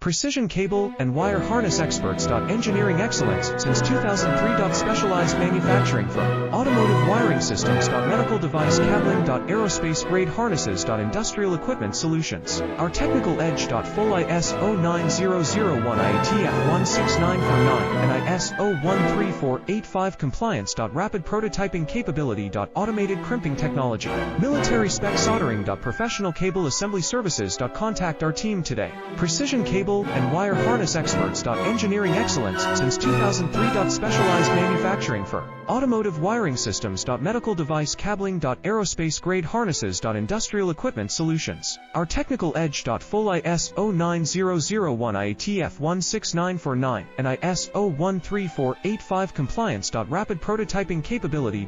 Precision cable and wire harness experts. Engineering excellence since 2003. Specialized manufacturing firm. Automotive wiring systems. Medical device cabling. Aerospace grade harnesses. Industrial equipment solutions. Our technical edge. Full ISO 9001 IATF 16949 and ISO 13485 compliance. Rapid prototyping capability. Automated crimping technology. Military spec soldering. Professional cable assembly services. Contact our team today. Precision cable and wire harness experts. Engineering excellence since 2003. Specialized manufacturing firm. Automotive wiring systems. Medical device cabling. Aerospace grade harnesses. Industrial equipment solutions. Our technical edge. Full ISO 9001 IATF 16949 and ISO 13485 compliance. Rapid prototyping capability.